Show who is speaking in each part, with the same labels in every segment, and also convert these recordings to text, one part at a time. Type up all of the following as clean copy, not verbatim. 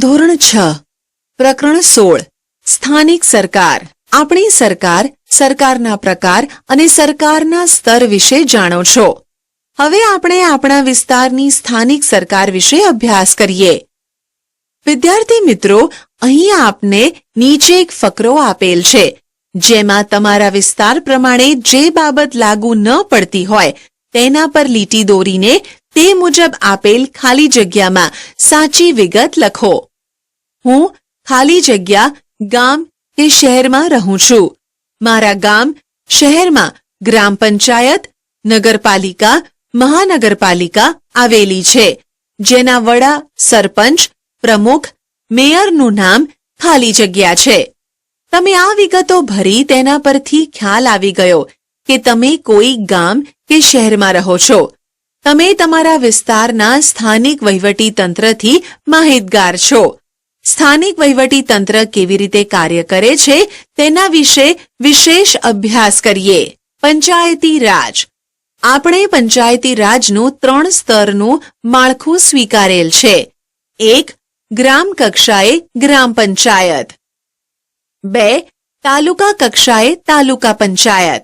Speaker 1: ધોરણ 6 પ્રકરણ 16 સ્થાનિક સરકાર. આપણી સરકાર, સરકારના પ્રકાર અને સરકારના સ્તર વિશે જાણો છો. હવે આપણે આપણા વિસ્તારની સ્થાનિક સરકાર વિશે અભ્યાસ કરીએ. વિદ્યાર્થી મિત્રો, અહીં આપને નીચે એક ફકરો આપેલ છે, જેમાં તમારા વિસ્તાર પ્રમાણે જે બાબત લાગુ ન પડતી હોય તેના પર લીટી દોરીને તે મુજબ આપેલ ખાલી જગ્યામાં સાચી વિગત લખો. હું ખાલી જગ્યા ગામ કે શહેરમાં રહું છું. મારા ગામ, શહેરમાં ગ્રામ પંચાયત, નગરપાલિકા, મહાનગરપાલિકા આવેલી છે, જેના વડા, સરપંચ, પ્રમુખ, મેયરનું નામ ખાલી જગ્યા છે. તમે આ વિગતો ભરી તેના પરથી ખ્યાલ આવી ગયો કે તમે કોઈ ગામ કે શહેરમાં રહો છો. તમે તમારા વિસ્તારના સ્થાનિક વહીવટી તંત્રથી માહિતગાર છો. સ્થાનિક વહીવટી તંત્ર કેવી રીતે કાર્ય કરે છે તેના વિશે વિશેષ અભ્યાસ કરીએ. પંચાયતી રાજ. આપણે પંચાયતી રાજનું 3 સ્તરનું માળખું સ્વીકારેલ છે. 1. ગ્રામ કક્ષાએ ગ્રામ પંચાયત. 2. તાલુકા કક્ષાએ તાલુકા પંચાયત.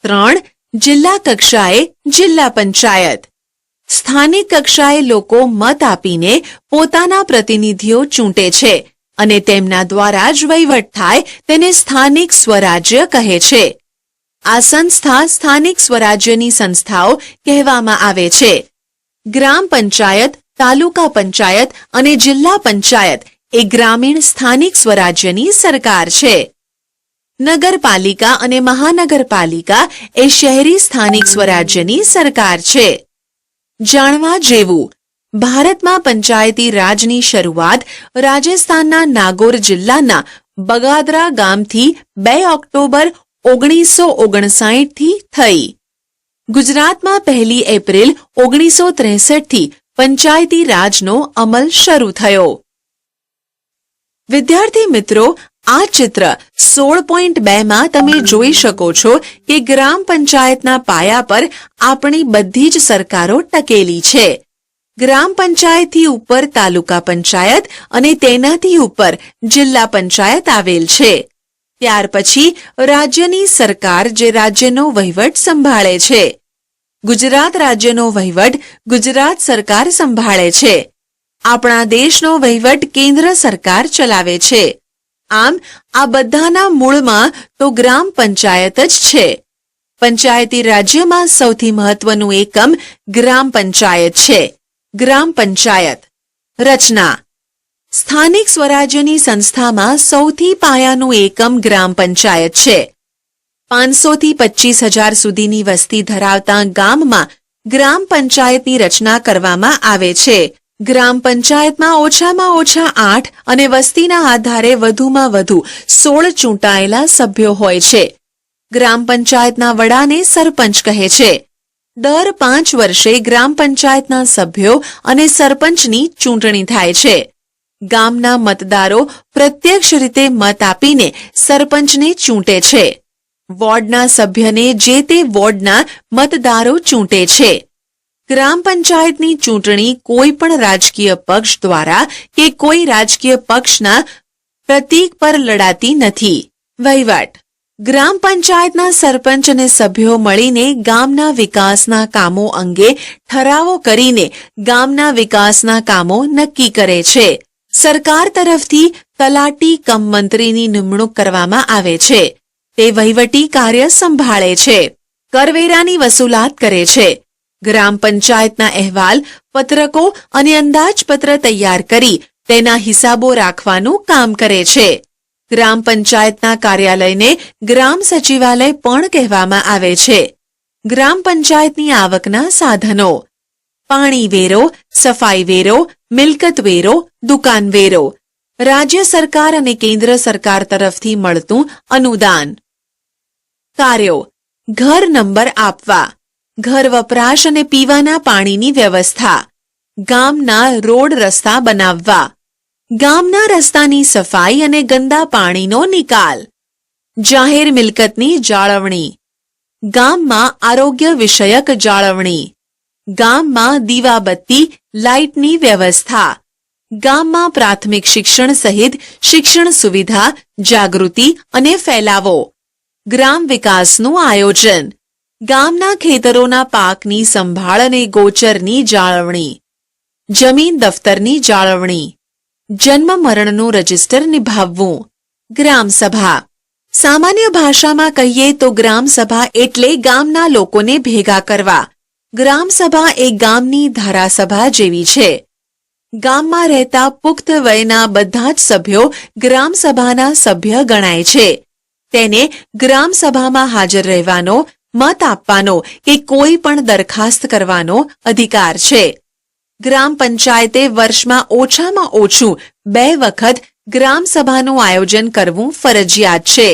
Speaker 1: 3. જિલ્લા કક્ષાએ જિલ્લા પંચાયત. સ્થાનિક કક્ષાએ લોકો મત આપીને પોતાના પ્રતિનિધિઓ ચૂંટે છે અને તેમના દ્વારા જ વહીવટ થાય તેને સ્થાનિક સ્વરાજ્ય કહે છે. આ સંસ્થા સ્થાનિક સ્વરાજ્યની સંસ્થાઓ કહેવામાં આવે છે. ગ્રામ પંચાયત, તાલુકા પંચાયત અને જિલ્લા પંચાયત એ ગ્રામીણ સ્થાનિક સ્વરાજ્યની સરકાર છે. નગરપાલિકા અને મહાનગરપાલિકા એ શહેરી સ્થાનિક સ્વરાજ્યની સરકાર છે. જાણવા જેવું. ભારતમાં પંચાયતી રાજની શરૂઆત રાજસ્થાનના નાગોર જિલ્લાના બગાદરા ગામથી 2 ઓક્ટોબર 1959 થી થઈ. ગુજરાતમાં 1 એપ્રિલ 1963 થી પંચાયતી રાજનો અમલ શરૂ થયો. વિદ્યાર્થી મિત્રો, આ ચિત્ર 16.2 માં તમે જોઈ શકો છો કે ગ્રામ પંચાયતના પાયા પર આપણી બધી જ સરકારો ટકેલી છે. ગ્રામ પંચાયતથી ઉપર તાલુકા પંચાયત અને તેનાથી ઉપર જિલ્લા પંચાયત આવેલ છે. ત્યાર પછી રાજ્યની સરકાર જે રાજ્યનો વહીવટ સંભાળે છે. ગુજરાત રાજ્યનો વહીવટ ગુજરાત સરકાર સંભાળે છે. આપણા દેશનો વહીવટ કેન્દ્ર સરકાર ચલાવે છે. આમ આ બધાના મૂળમાં તો ગ્રામ પંચાયત જ છે. પંચાયતી રાજ્યમાં સૌથી મહત્વનું એકમ ગ્રામ પંચાયત છે. ગ્રામ પંચાયત. રચના. સ્થાનિક સ્વરાજ્યની સંસ્થામાં સૌથી પાયાનું એકમ ગ્રામ પંચાયત છે. 500 થી 25,000 સુધીની વસ્તી ધરાવતા ગામમાં ગ્રામ પંચાયતની રચના કરવામાં આવે છે. ગ્રામ પંચાયતમાં ઓછામાં ઓછા 8 અને વસ્તીના આધારે વધુમાં વધુ 16 ચૂંટાયેલા સભ્યો હોય છે. ગ્રામ પંચાયતના વડાને સરપંચ કહે છે. દર 5 વર્ષે ગ્રામ પંચાયતના સભ્યો અને સરપંચની ચૂંટણી થાય છે. ગામના મતદારો પ્રત્યક્ષ રીતે મત આપીને સરપંચને ચૂંટે છે. વોર્ડના સભ્યને જે તે વોર્ડના મતદારો ચૂંટે છે. ગ્રામ પંચાયતની ચૂંટણી કોઈ પણ રાજકીય પક્ષ દ્વારા કે કોઈ રાજકીય પક્ષના પ્રતીક પર લડાતી નથી. વહીવટ. ગ્રામ પંચાયતના સરપંચ અને સભ્યો મળીને ગામના વિકાસના કામો અંગે ઠરાવો કરીને ગામના વિકાસના કામો નક્કી કરે છે. સરકાર તરફથી તલાટી કમ મંત્રીની નિમણૂક કરવામાં આવે છે. તે વહીવટી કાર્ય સંભાળે છે. કરવેરાની વસૂલાત કરે છે. ગ્રામ પંચાયતના અહેવાલ, પત્રકો અને અંદાજપત્ર તૈયાર કરી તેના હિસાબો રાખવાનું કામ કરે છે. ગ્રામ પંચાયતના કાર્યાલયને ગ્રામ સચિવાલય પણ કહેવામાં આવે છે. ગ્રામ પંચાયતની આવકના સાધનો: પાણી વેરો, સફાઈ વેરો, મિલકત વેરો, દુકાન વેરો, રાજ્ય સરકાર અને કેન્દ્ર સરકાર તરફથી મળતું અનુદાન. કાર્યો: ઘર નંબર આપવા, ઘર વપરાશ અને પીવાના પાણીની વ્યવસ્થા, ગામના રોડ રસ્તા બનાવવા, ગામના રસ્તાની સફાઈ અને ગંદા પાણીનો નિકાલ, જાહેર મિલકતની જાળવણી, ગામમાં આરોગ્ય વિષયક જાળવણી, ગામમાં દીવાબત્તી લાઇટની વ્યવસ્થા, ગામમાં પ્રાથમિક શિક્ષણ સહિત શિક્ષણ સુવિધા, જાગૃતિ અને ફેલાવો. ગ્રામ વિકાસનું આયોજન. ગામના ખેતરોના પાકની સંભાળ અને ગોચરની જાળવણી. જમીન દફતરની જાળવણી. જન્મ મરણનું રજિસ્ટર નિભાવવું. ગ્રામસભા. સામાન્ય ભાષામાં કહીએ તો ગ્રામસભા એટલે ગામના લોકોને ભેગા કરવા. ગ્રામસભા એ ગામની ધારાસભા જેવી છે. ગામમાં રહેતા પુખ્ત વયના બધા જ સભ્યો ગ્રામસભાના સભ્ય ગણાય છે. તેને ગ્રામસભામાં હાજર રહેવાનો, મત આપવાનો કે કોઈ પણ દરખાસ્ત કરવાનો અધિકાર છે. ગ્રામ પંચાયતે વર્ષમાં ઓછામાં ઓછું 2 વખત ગ્રામસભાનું આયોજન કરવું ફરજિયાત છે.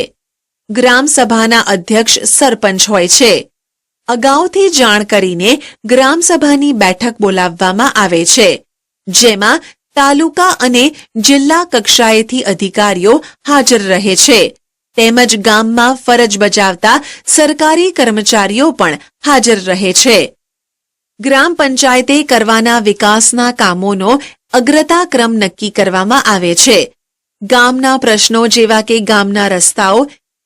Speaker 1: ગ્રામસભાના અધ્યક્ષ સરપંચ હોય છે. અગાઉથી જાણ કરીને ગ્રામસભાની બેઠક બોલાવવામાં આવે છે, જેમાં તાલુકા અને જિલ્લા કક્ષાએથી અધિકારીઓ હાજર રહે છે, તેમજ ગામમાં ફરજ બજાવતા સરકારી કર્મચારીઓ પણ હાજર રહે છે. ગ્રામ પંચાયતે કરવાના વિકાસના કામોનો અગ્રતાક્રમ નક્કી કરવામાં આવે છે. ગામના પ્રશ્નો જેવા કે ગામના રસ્તાઓ,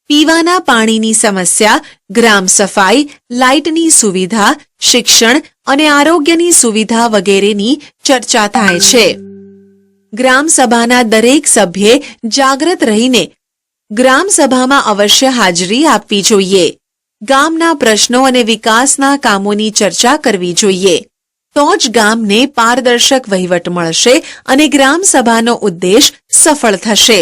Speaker 1: પીવાના પાણીની સમસ્યા, ગ્રામ સફાઈ, લાઇટની સુવિધા, શિક્ષણ અને આરોગ્યની સુવિધા વગેરેની ચર્ચા થાય છે. ગ્રામસભાના દરેક સભ્યે જાગૃત રહીને ગ્રામસભામાં અવશ્ય હાજરી આપવી જોઈએ. ગામના પ્રશ્નો અને વિકાસના કામોની ચર્ચા કરવી જોઈએ. તો જ ગામને પારદર્શક વહીવટ મળશે અને ગ્રામસભાનો ઉદ્દેશ સફળ થશે.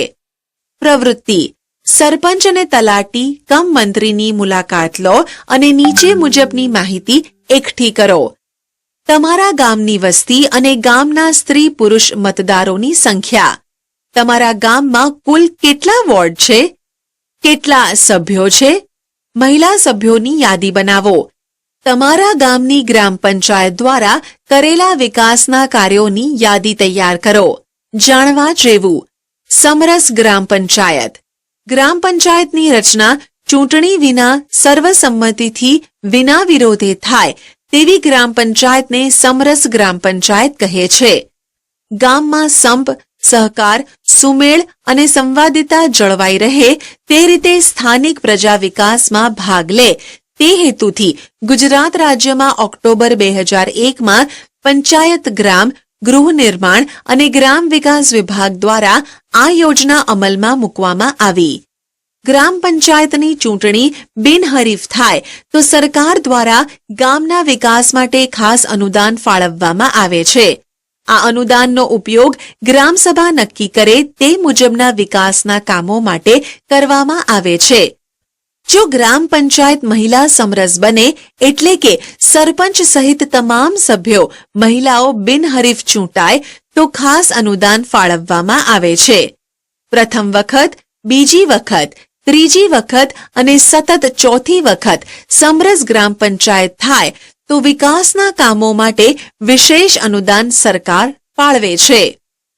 Speaker 1: પ્રવૃત્તિ. સરપંચ અને તલાટી કમ મંત્રીની મુલાકાત લો અને નીચે મુજબની માહિતી એકઠી કરો. તમારા ગામની વસ્તી અને ગામના સ્ત્રી પુરુષ મતદારોની સંખ્યા. તમારા ગામમાં કુલ કેટલા વોર્ડ છે? કેટલા સભ્યો છે? મહિલા સભ્યોની યાદી બનાવો. તમારા ગામની ગ્રામ પંચાયત દ્વારા કરેલા વિકાસના કાર્યોની યાદી તૈયાર કરો. જાણવા જેવું. સમરસ ગ્રામ પંચાયત. ગ્રામ પંચાયતની રચના ચૂંટણી વિના સર્વસંમતિથી વિના વિરોધે થાય તેવી ગ્રામ પંચાયતને સમરસ ગ્રામ પંચાયત કહે છે. ગામમાં સંપ, સહકાર, સુમેળ અને સંવાદિતા જળવાઈ રહે તે રીતે સ્થાનિક પ્રજા વિકાસમાં ભાગ લે તે હેતુથી ગુજરાત રાજ્યમાં ઓક્ટોબર 2001માં પંચાયત ગ્રામ, ગૃહ નિર્માણ અને ગ્રામ વિકાસ વિભાગ દ્વારા આ યોજના અમલમાં મૂકવામાં આવી. ગ્રામ પંચાયતની ચૂંટણી બિનહરીફ થાય તો સરકાર દ્વારા ગામના વિકાસ માટે ખાસ અનુદાન ફાળવવામાં આવે છે. આ અનુદાનનો ઉપયોગ ગ્રામસભા નક્કી કરે તે મુજબના વિકાસના કામો માટે કરવામાં આવે છે. જો ગ્રામ પંચાયત મહિલા સમરસ બને એટલે કે સરપંચ સહિત તમામ સભ્યો મહિલાઓ બિનહરીફ ચૂંટાય તો ખાસ અનુદાન ફાળવવામાં આવે છે. પ્રથમ વખત, બીજી વખત, ત્રીજી વખત અને સતત ચોથી વખત સમરસ ગ્રામ પંચાયત થાય તો વિકાસના કામો માટે વિશેષ અનુદાન સરકાર ફાળવે છે.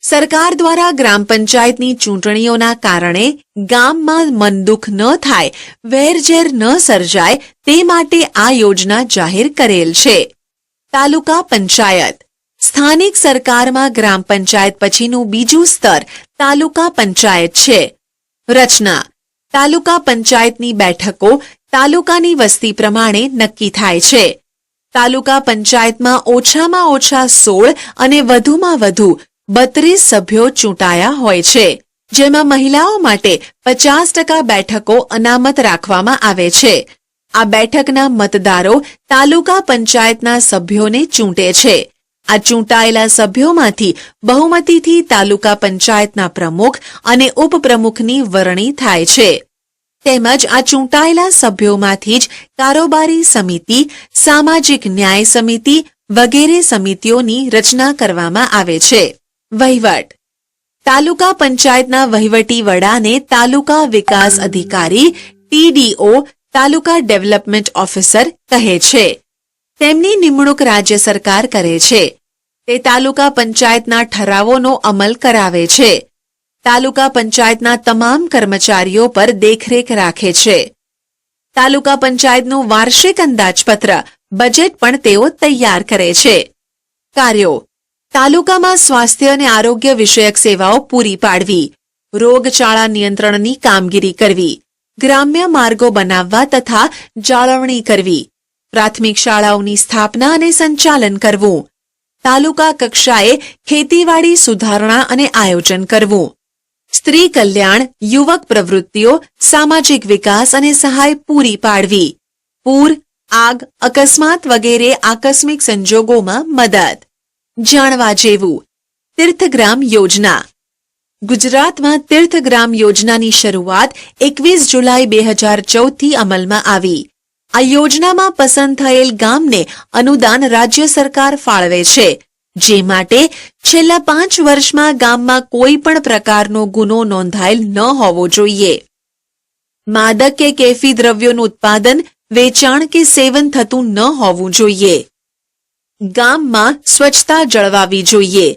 Speaker 1: સરકાર દ્વારા ગ્રામ પંચાયતની ચૂંટણીઓના કારણે ગામમાં મનદુખ ન થાય, વેરઝેર ન સર્જાય તે માટે આ યોજના જાહેર કરેલ છે. તાલુકા પંચાયત. સ્થાનિક સરકારમાં ગ્રામ પંચાયત પછીનું બીજું સ્તર તાલુકા પંચાયત છે. રચના. તાલુકા પંચાયતની બેઠકો તાલુકાની વસ્તી પ્રમાણે નક્કી થાય છે. તાલુકા પંચાયતમાં ઓછામાં ઓછા 16 અને વધુમાં વધુ 32 સભ્યો ચૂંટાયા હોય છે, જેમાં મહિલાઓ માટે 50% બેઠકો અનામત રાખવામાં આવે છે. આ બેઠકના મતદારો તાલુકા પંચાયતના સભ્યોને ચૂંટે છે. આ ચૂંટાયેલા સભ્યોમાંથી બહુમતીથી તાલુકા પંચાયતના પ્રમુખ અને ઉપપ્રમુખની વરણી થાય છે. તેમજ આ ચૂંટાયેલા સભ્યોમાંથી જ કારોબારી સમિતિ, સામાજિક ન્યાય સમિતિ વગેરે સમિતિઓની રચના કરવામાં આવે છે. વહીવટ. તાલુકા પંચાયતના વહીવટી વડાને તાલુકા વિકાસ અધિકારી TDO તાલુકા ડેવલપમેન્ટ ઓફિસર કહે છે. તેમની નિમણૂક રાજ્ય સરકાર કરે છે. તે તાલુકા પંચાયતના ઠરાવોનો અમલ કરાવે છે. તાલુકા પંચાયતના તમામ કર્મચારીઓ પર દેખરેખ રાખે છે. તાલુકા પંચાયતનું વાર્ષિક અંદાજપત્ર, બજેટ પણ તેઓ તૈયાર કરે છે. કાર્યો. તાલુકામાં સ્વાસ્થ્ય અને આરોગ્ય વિષયક સેવાઓ પૂરી પાડવી, રોગચાળા નિયંત્રણની કામગીરી કરવી, ગ્રામ્ય માર્ગો બનાવવા તથા જાળવણી કરવી, પ્રાથમિક શાળાઓની સ્થાપના અને સંચાલન કરવું, તાલુકા કક્ષાએ ખેતીવાડી સુધારણા અને આયોજન કરવું, સ્ત્રી કલ્યાણ, યુવક પ્રવૃત્તિઓ, સામાજિક વિકાસ અને સહાય પૂરી પાડવી, પૂર, આગ, અકસ્માત વગેરે આકસ્મિક સંજોગોમાં મદદ. જાણવા જેવું તીર્થગ્રામ યોજના. ગુજરાતમાં તીર્થગ્રામ યોજનાની શરૂઆત 21 જુલાઈ 2014થી અમલમાં આવી. આ યોજનામાં પસંદ થયેલ ગામને અનુદાન રાજ્ય સરકાર ફાળવે છે, જે માટે છેલ્લા 5 વર્ષમાં ગામમાં કોઈ પણ પ્રકારનો ગુનો નોંધાયેલ ન હોવો જોઈએ. માદક કે કેફી દ્રવ્યોનું ઉત્પાદન, વેચાણ કે સેવન થતું ન હોવું જોઈએ. ગામમાં સ્વચ્છતા જળવાવી જોઈએ.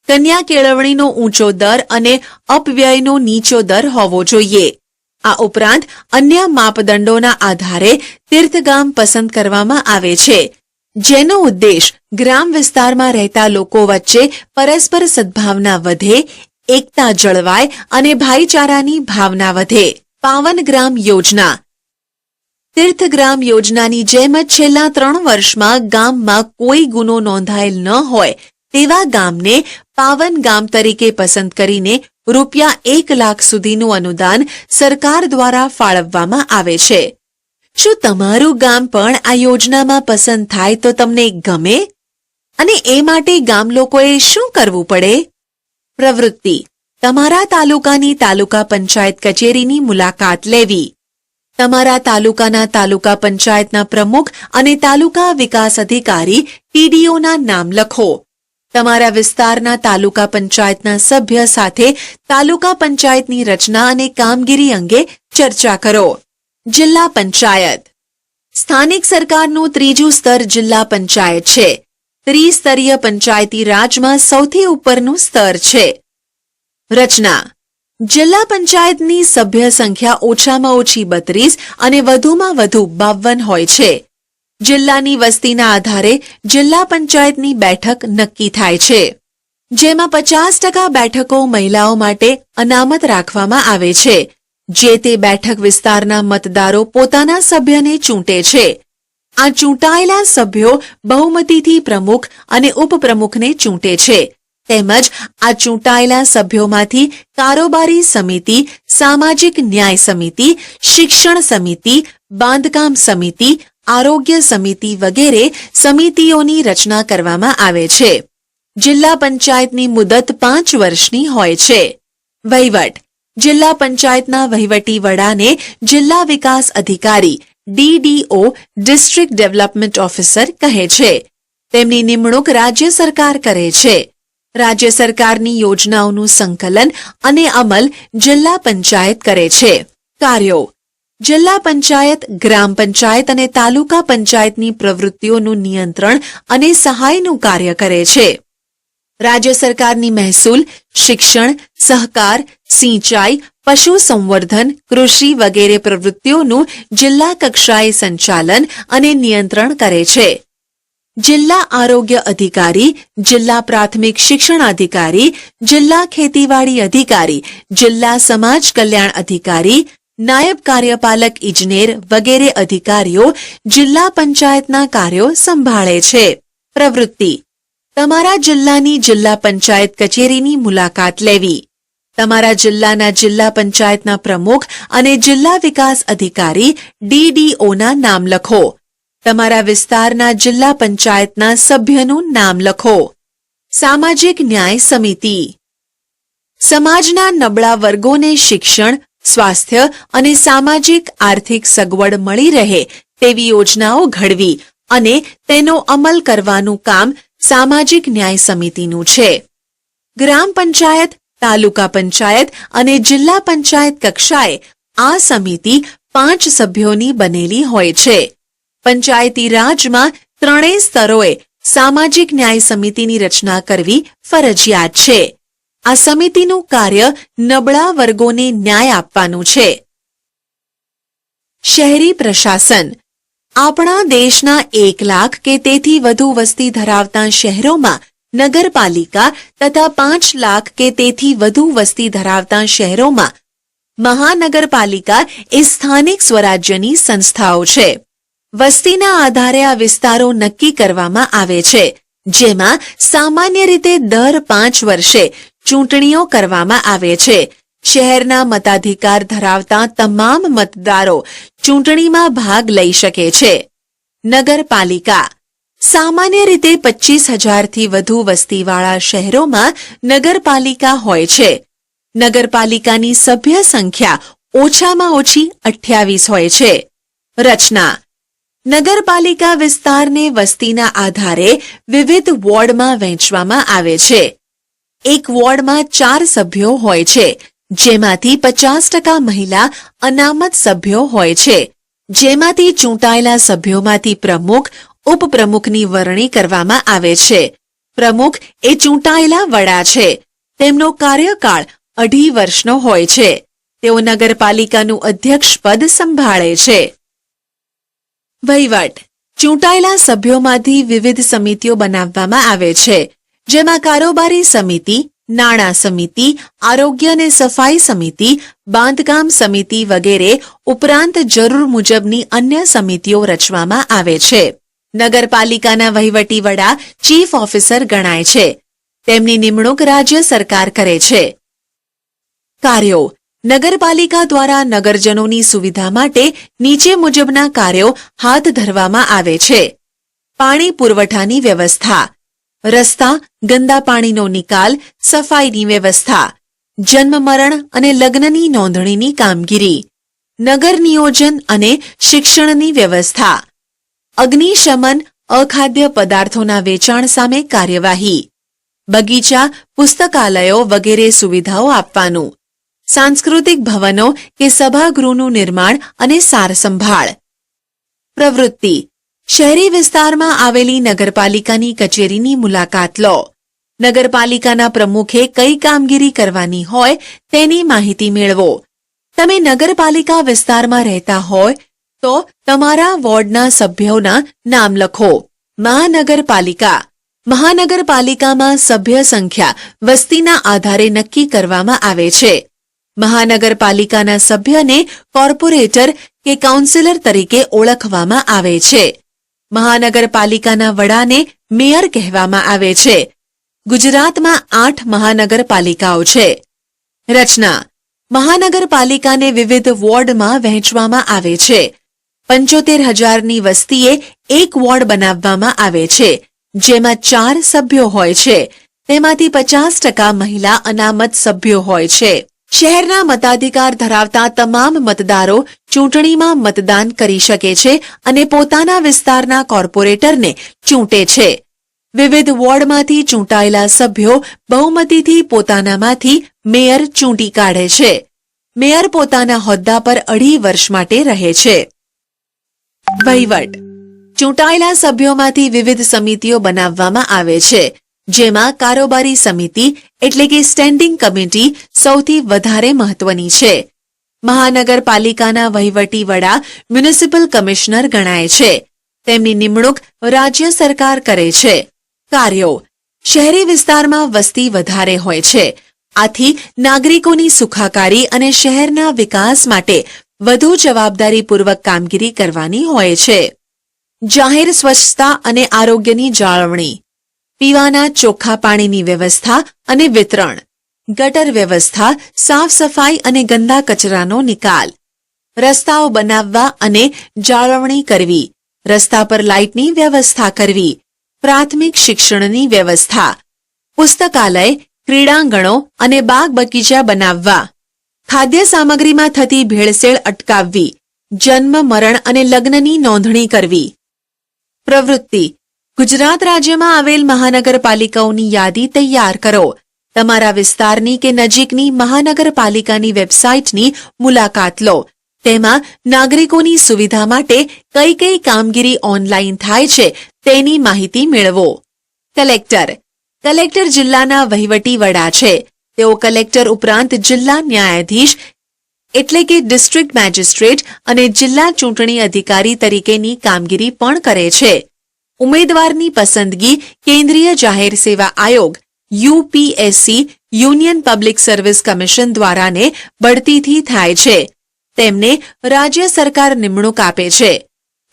Speaker 1: કન્યા કેળવણીનો ઊંચો દર અને અપવ્યયનો નીચો દર હોવો જોઈએ. આ ઉપરાંત અન્ય માપદંડોના આધારે તીર્થગામ પસંદ કરવામાં આવે છે, જેનો ઉદ્દેશ ગ્રામ વિસ્તારમાં રહેતા લોકો વચ્ચે પરસ્પર સદ્ભાવના વધે, એકતા જળવાય અને ભાઈચારાની ભાવના વધે. પાવનગ્રામ યોજના. તીર્થગ્રામ યોજનાની જેમ જ છેલ્લા 3 વર્ષમાં ગામમાં કોઈ ગુનો નોંધાયેલ ન હોય તેવા ગામને પાવન ગામ તરીકે પસંદ કરીને ₹1 લાખ સુધીનું અનુદાન સરકાર દ્વારા ફાળવવામાં આવે છે. શું તમારું ગામ પણ આ યોજનામાં પસંદ થાય તો તમને ગમે? અને એ માટે ગામ લોકોએ શું કરવું પડે? પ્રવૃત્તિ: તમારા તાલુકાની તાલુકા પંચાયત કચેરીની મુલાકાત લેવી. તમારા તાલુકાના તાલુકા પંચાયતના પ્રમુખ અને તાલુકા વિકાસ અધિકારી TDOના નામ લખો. તમારા વિસ્તારના તાલુકા પંચાયતના સભ્ય સાથે તાલુકા પંચાયતની રચના અને કામગીરી અંગે ચર્ચા કરો. જિલ્લા પંચાયત. સ્થાનિક સરકારનું ત્રીજું સ્તર જિલ્લા પંચાયત છે. ત્રિસ્તરીય પંચાયતી રાજમાં સૌથી ઉપરનું સ્તર છે. રચના: જિલ્લા પંચાયતની સભ્ય સંખ્યા ઓછામાં ઓછી 32 અને વધુમાં વધુ 52 હોય છે. જિલ્લાની વસ્તીના આધારે જિલ્લા પંચાયતની બેઠક નક્કી થાય છે, જેમાં 50% બેઠકો મહિલાઓ માટે અનામત રાખવામાં આવે છે. જે તે બેઠક વિસ્તારના મતદારો પોતાના સભ્યને ચૂંટે છે. આ ચૂંટાયેલા સભ્યો બહુમતીથી પ્રમુખ અને ઉપપ્રમુખને ચૂંટે છે. તેમજ આ ચૂંટાયેલા સભ્યોમાંથી કારોબારી સમિતિ, સામાજિક ન્યાય સમિતિ, શિક્ષણ સમિતિ, બાંધકામ સમિતિ, આરોગ્ય સમિતિ વગેરે સમિતિઓની રચના કરવામાં આવે છે. જિલ્લા પંચાયતની મુદત 5 વર્ષની હોય છે. વહીવટ: જિલ્લા પંચાયતના વહીવટી વડાને જિલ્લા વિકાસ અધિકારી DDO ડિસ્ટ્રિક્ટ ડેવલપમેન્ટ ઓફિસર કહે છે. તેમની નિમણૂક રાજ્ય સરકાર કરે છે. રાજ્ય સરકારની યોજનાઓનું સંકલન અને અમલ જિલ્લા પંચાયત કરે છે. કાર્યો: જિલ્લા પંચાયત ગ્રામ પંચાયત અને તાલુકા પંચાયતની પ્રવૃત્તિઓનું નિયંત્રણ અને સહાયનું કાર્ય કરે છે. રાજ્ય સરકારની મહેસૂલ, શિક્ષણ, સહકાર, સિંચાઈ, પશુ સંવર્ધન, કૃષિ વગેરે પ્રવૃત્તિઓનું જિલ્લા કક્ષાએ સંચાલન અને નિયંત્રણ કરે છે. જિલ્લા આરોગ્ય અધિકારી, જિલ્લા પ્રાથમિક શિક્ષણ અધિકારી, જિલ્લા ખેતીવાડી અધિકારી, જિલ્લા સમાજ કલ્યાણ અધિકારી, નાયબ કાર્યપાલક ઇજનેર વગેરે અધિકારીઓ જિલ્લા પંચાયતના કાર્યો સંભાળે છે. પ્રવૃત્તિ: તમારા જિલ્લાની જિલ્લા પંચાયત કચેરીની મુલાકાત લેવી. તમારા જિલ્લાના જિલ્લા પંચાયતના પ્રમુખ અને જિલ્લા વિકાસ અધિકારી DDOના નામ લખો. તમારા વિસ્તારના જિલ્લા પંચાયતના સભ્યનું નામ લખો. સામાજિક ન્યાય સમિતિ: સમાજના નબળા વર્ગોને શિક્ષણ, સ્વાસ્થ્ય અને સામાજિક આર્થિક સગવડ મળી રહે તેવી યોજનાઓ ઘડવી અને તેનો અમલ કરવાનું કામ સામાજિક ન્યાય સમિતિનું છે. ગ્રામ પંચાયત, તાલુકા પંચાયત અને જિલ્લા પંચાયત કક્ષાએ આ સમિતિ 5 સભ્યોની બનેલી હોય છે. પંચાયતી રાજમાં 3 સ્તરોએ સામાજિક ન્યાય સમિતિની રચના કરવી ફરજિયાત છે. આ સમિતિનું કાર્ય નબળા વર્ગોને ન્યાય આપવાનું છે. શહેરી પ્રશાસન: આપણા દેશના 1 લાખ કે તેથી વધુ વસ્તી ધરાવતા શહેરોમાં નગરપાલિકા તથા 5 લાખ કે તેથી વધુ વસ્તી ધરાવતા શહેરોમાં મહાનગરપાલિકા એ સ્થાનિક સ્વરાજ્યની સંસ્થાઓ છે. વસ્તીના આધારે આ વિસ્તારો નક્કી કરવામાં આવે છે, જેમાં સામાન્ય રીતે દર 5 વર્ષે ચૂંટણીઓ કરવામાં આવે છે. શહેરના મતાધિકાર ધરાવતા તમામ મતદારો ચૂંટણીમાં ભાગ લઈ શકે છે. નગરપાલિકા સામાન્ય રીતે 25,000થી વધુ વસ્તીવાળા શહેરોમાં નગરપાલિકા હોય છે. નગરપાલિકાની સભ્ય સંખ્યા ઓછામાં ઓછી 28 હોય છે. રચના નગરપાલિકા વિસ્તારને વસ્તીના આધારે વિવિધ વોર્ડમાં વહેંચવામાં આવે છે. એક વોર્ડમાં 4 સભ્યો હોય છે, જેમાંથી 50% મહિલા અનામત સભ્યો હોય છે, જેમાંથી ચૂંટાયેલા સભ્યોમાંથી પ્રમુખ ઉપપ્રમુખની વરણી કરવામાં આવે છે. પ્રમુખ એ ચૂંટાયેલા વડા છે. તેમનો કાર્યકાળ 2.5 વર્ષનો હોય છે. તેઓ નગરપાલિકાનું અધ્યક્ષ પદ સંભાળે છે. વહીવટ ચૂંટાયેલા સભ્યોમાંથી વિવિધ સમિતિઓ બનાવવામાં આવે છે, જેમાં કારોબારી સમિતિ, નાણાં સમિતિ, આરોગ્ય અને સફાઈ સમિતિ, બાંધકામ સમિતિ વગેરે ઉપરાંત જરૂર મુજબની અન્ય સમિતિઓ રચવામાં આવે છે. નગરપાલિકાના વહીવટી વડા ચીફ ઓફિસર ગણાય છે. તેમની નિમણૂક રાજ્ય સરકાર કરે છે. કાર્યો નગરપાલિકા દ્વારા નગરજનોની સુવિધા માટે નીચે મુજબના કાર્યો હાથ ધરવામાં આવે છે. પાણી પુરવઠાની વ્યવસ્થા, રસ્તા, ગંદા પાણીનો નિકાલ, સફાઈની વ્યવસ્થા, જન્મ મરણ અને લગ્નની નોંધણીની કામગીરી, નગર નિયોજન અને શિક્ષણની વ્યવસ્થા, અગ્નિશમન, અખાદ્ય પદાર્થોના વેચાણ સામે કાર્યવાહી, બગીચા, પુસ્તકાલયો વગેરે સુવિધાઓ આપવાનું, સાંસ્કૃતિક ભવનો કે સભાગૃહનું નિર્માણ અને સારસંભાળ. પ્રવૃત્તિ શહેરી વિસ્તારમાં આવેલી નગરપાલિકાની કચેરીની મુલાકાત લો. નગરપાલિકાના પ્રમુખે કઈ કામગીરી કરવાની હોય તેની માહિતી મેળવો. તમે નગરપાલિકા વિસ્તારમાં રહેતા હોય તો તમારા વોર્ડના સભ્યોના નામ લખો. મહાનગરપાલિકા મહાનગરપાલિકામાં સભ્ય સંખ્યા વસ્તીના આધારે નક્કી કરવામાં આવે છે. મહાનગરપાલિકાના સભ્યને કોર્પોરેટર કે કાઉન્સિલર તરીકે ઓળખવામાં આવે છે. મહાનગરપાલિકાના વડાને મેયર કહેવામાં આવે છે. ગુજરાતમાં 8 મહાનગરપાલિકાઓ છે. રચના મહાનગરપાલિકાને વિવિધ વોર્ડમાં વહેંચવામાં આવે છે. 75,000ની વસ્તીએ એક વોર્ડ બનાવવામાં આવે છે, જેમાં 4 સભ્યો હોય છે. તેમાંથી 50% મહિલા અનામત સભ્યો હોય છે. શહેરના મતાધિકાર ધરાવતા તમામ મતદારો ચૂંટણીમાં મતદાન કરી શકે છે અને પોતાના વિસ્તારના કોર્પોરેટરને ચૂંટે છે. વિવિધ વોર્ડમાંથી ચૂંટાયેલા સભ્યો બહુમતીથી પોતાનામાંથી મેયર ચૂંટી કાઢે છે. મેયર પોતાના હોદ્દા પર 2.5 વર્ષ માટે રહે છે. વહીવટ ચૂંટાયેલા સભ્યોમાંથી વિવિધ સમિતિઓ બનાવવામાં આવે છે, જેમાં કારોબારી સમિતિ એટલે કે સ્ટેન્ડિંગ કમિટી સૌથી વધારે મહત્વની છે. મહાનગરપાલિકાના વહીવટી વડા મ્યુનિસિપલ કમિશનર ગણાય છે. તેમની નિમણૂક રાજ્ય સરકાર કરે છે. કાર્યો શહેરી વિસ્તારમાં વસ્તી વધારે હોય છે. આથી નાગરિકોની સુખાકારી અને શહેરના વિકાસ માટે વધુ જવાબદારીપૂર્વક કામગીરી કરવાની હોય છે. જાહેર સ્વચ્છતા અને આરોગ્યની જાળવણી, પીવાના ચોખ્ખા પાણીની વ્યવસ્થા અને વિતરણ, ગટર વ્યવસ્થા, સાફ સફાઈ અને ગંદા કચરાનો નિકાલ, રસ્તાઓ બનાવવા અને જાળવણી કરવી, રસ્તા પર લાઇટની વ્યવસ્થા કરવી, પ્રાથમિક શિક્ષણની વ્યવસ્થા, પુસ્તકાલય, ક્રીડાંગણો અને બાગ બગીચા બનાવવા, ખાદ્ય સામગ્રીમાં થતી ભેળસેળ અટકાવવી, જન્મ મરણ અને લગ્નની નોંધણી કરવી. પ્રવૃત્તિ ગુજરાત રાજ્યમાં આવેલ મહાનગરપાલિકાઓની યાદી તૈયાર કરો. તમારા વિસ્તારની કે નજીકની મહાનગરપાલિકાની વેબસાઇટની મુલાકાત લો. તેમાં નાગરિકોની સુવિધા માટે કઈ કઈ કામગીરી ઓનલાઈન થાય છે તેની માહિતી મેળવો. કલેક્ટર જિલ્લાના વહીવટી વડા છે. તેઓ કલેક્ટર ઉપરાંત જિલ્લા ન્યાયાધીશ એટલે કે ડિસ્ટ્રિક્ટ મેજિસ્ટ્રેટ અને જિલ્લા ચૂંટણી અધિકારી તરીકેની કામગીરી પણ કરે છે. ઉમેદવારની પસંદગી કેન્દ્રીય જાહેર સેવા આયોગ UPSC union public service commission દ્વારાને બઢતીથી થાય છે. તેમને રાજ્ય સરકાર નિમણૂક આપે છે.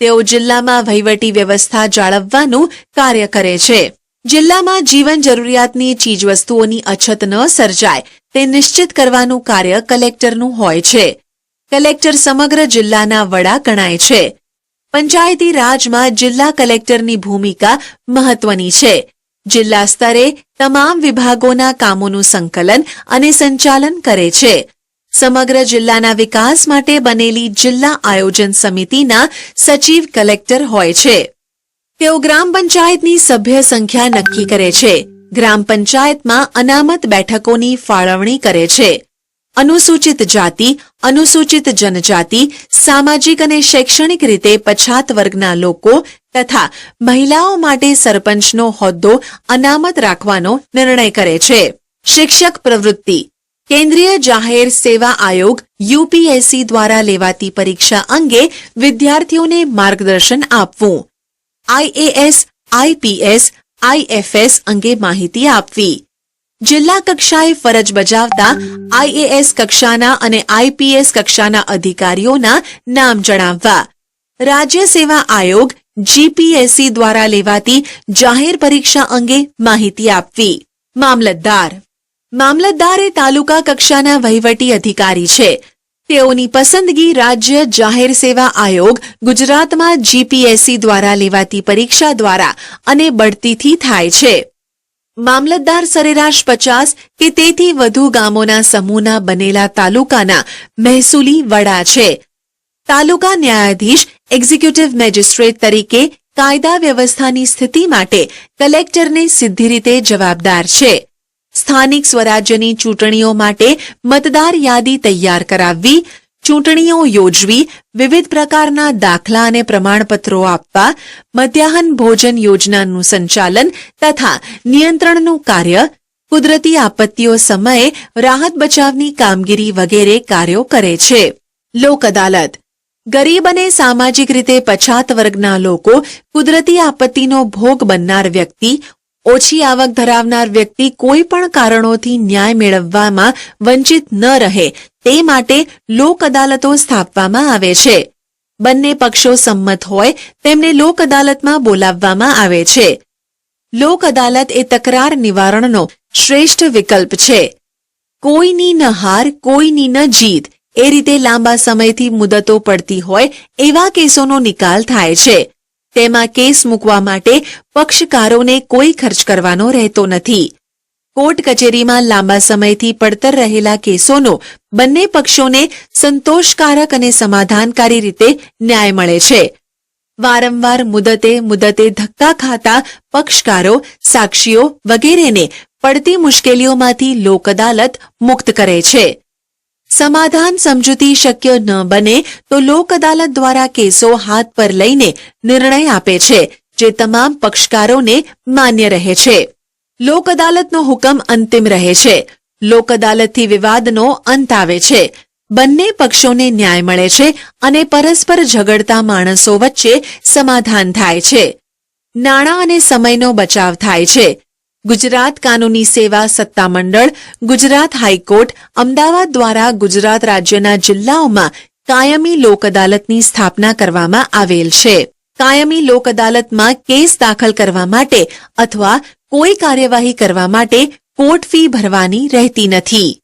Speaker 1: તેઓ જિલ્લામાં વહીવટી વ્યવસ્થા જાળવવાનું કાર્ય કરે છે. જિલ્લામાં જીવન જરૂરિયાતની ચીજવસ્તુઓની અછત ન સર્જાય તે નિશ્ચિત કરવાનું કાર્ય કલેક્ટરનું હોય છે. કલેક્ટર સમગ્ર જિલ્લાના વડા ગણાય છે. પંચાયતી રાજમાં જિલ્લા કલેક્ટરની ભૂમિકા મહત્વની છે. જિલ્લા સ્તરે તમામ વિભાગોના કામોનું સંકલન અને સંચાલન કરે છે. સમગ્ર જિલ્લાના વિકાસ માટે બનેલી જિલ્લા આયોજન સમિતિના સચિવ કલેક્ટર હોય છે. તેઓ ગ્રામ પંચાયતની સભ્ય સંખ્યા નક્કી કરે છે. ગ્રામ પંચાયતમાં અનામત બેઠકોની ફાળવણી કરે છે. અનુસૂચિત જાતિ, અનુસૂચિત જનજાતિ, સામાજિક અને શૈક્ષણિક રીતે પછાત વર્ગના લોકો તથા મહિલાઓ માટે સરપંચનો હોદ્દો અનામત રાખવાનો નિર્ણય કરે છે. શિક્ષક પ્રવૃત્તિ કેન્દ્રીય જાહેર સેવા આયોગ યુપીએસસી દ્વારા લેવાતી પરીક્ષા અંગે વિદ્યાર્થીઓને માર્ગદર્શન આપવું. આઈએએસ, આઈપીએસ, આઈએફએસ અંગે માહિતી આપવી. જિલ્લા કક્ષાએ ફરજ બજાવતા આઈએએસ કક્ષાના અને આઈપીએસ કક્ષાના અધિકારીઓના નામ જણાવવા. રાજ્ય સેવા આયોગ જીપીએસસી દ્વારા લેવાતી જાહેર પરીક્ષા અંગે માહિતી આપવી. મામલતદાર એ તાલુકા કક્ષાના વહીવટી અધિકારી છે. તેઓની પસંદગી રાજ્ય જાહેર સેવા આયોગ ગુજરાતમાં જીપીએસસી દ્વારા લેવાતી પરીક્ષા દ્વારા અને બઢતીથી થાય છે. મામલતદાર સરેરાશ 50 કે તેથી વધુ ગામોના સમૂહના બનેલા તાલુકાના મહેસૂલી વડા છે. તાલુકા ન્યાયાધીશ એક્ઝિક્યુટિવ મેજિસ્ટ્રેટ તરીકે કાયદા વ્યવસ્થાની સ્થિતિ માટે કલેક્ટરને સીધી રીતે જવાબદાર છે. સ્થાનિક સ્વરાજ્યની ચૂંટણીઓ માટે મતદાર યાદી તૈયાર કરાવવી, ચૂંટણીઓ યોજવી, વિવિધ પ્રકારના દાખલા અને પ્રમાણપત્રો આપવા, મધ્યાહન ભોજન યોજનાનું સંચાલન તથા નિયંત્રણનું કાર્ય, કુદરતી આપત્તિઓ સમયે રાહત બચાવની કામગીરી વગેરે કાર્યો કરે છે. લોક અદાલત ગરીબ અને સામાજિક રીતે પછાત વર્ગના લોકો, કુદરતી આપત્તિનો ભોગ બનનાર વ્યક્તિ, ઓછી આવક ધરાવનાર વ્યક્તિ કોઈ પણ કારણોથી ન્યાય મેળવવામાં વંચિત ન રહે તે માટે લોક અદાલતો સ્થાપવામાં આવે છે. બંને પક્ષો સંમત હોય તેમને લોક અદાલતમાં બોલાવવામાં આવે છે. લોક અદાલત એ તકરાર નિવારણનો શ્રેષ્ઠ વિકલ્પ છે. કોઈની ન હાર, કોઈની ન જીત એ રીતે લાંબા સમયથી મુદતો પડતી હોય એવા કેસોનો નિકાલ થાય છે. તેમાં કેસ મૂકવા માટે પક્ષકારોને કોઈ ખર્ચ કરવાનો રહેતો નથી. કોર્ટ કચેરીમાં લાંબા સમયથી પડતર રહેલા કેસોનો બંને પક્ષોને સંતોષકારક અને સમાધાનકારી રીતે ન્યાય મળે છે. વારંવાર મુદતે ધક્કા ખાતા પક્ષકારો, સાક્ષીઓ વગેરેને પડતી મુશ્કેલીઓમાંથી લોક અદાલત મુક્ત કરે છે. સમાધાન સમજૂતી શક્ય ન બને તો લોક અદાલત દ્વારા કેસો હાથ પર લઈને નિર્ણય આપે છે, જે તમામ પક્ષકારોને માન્ય રહે છે. લોક અદાલતનો હુકમ અંતિમ રહે છે. લોક અદાલતથી વિવાદનો અંત આવે છે. બંને પક્ષોને ન્યાય મળે છે અને પરસ્પર ઝઘડતા માણસો વચ્ચે સમાધાન થાય છે. નાણાં અને સમયનો બચાવ થાય છે. ગુજરાત કાનૂની સેવા સત્તામંડળ, ગુજરાત હાઈકોર્ટ, અમદાવાદ દ્વારા ગુજરાત રાજ્યના જિલ્લાઓમાં કાયમી લોક અદાલતની સ્થાપના કરવામાં આવેલ છે. કાયમી લોક અદાલતમાં કેસ દાખલ કરવા માટે અથવા કોઈ કાર્યવાહી કરવા માટે કોર્ટ ફી ભરવાની રહેતી નથી.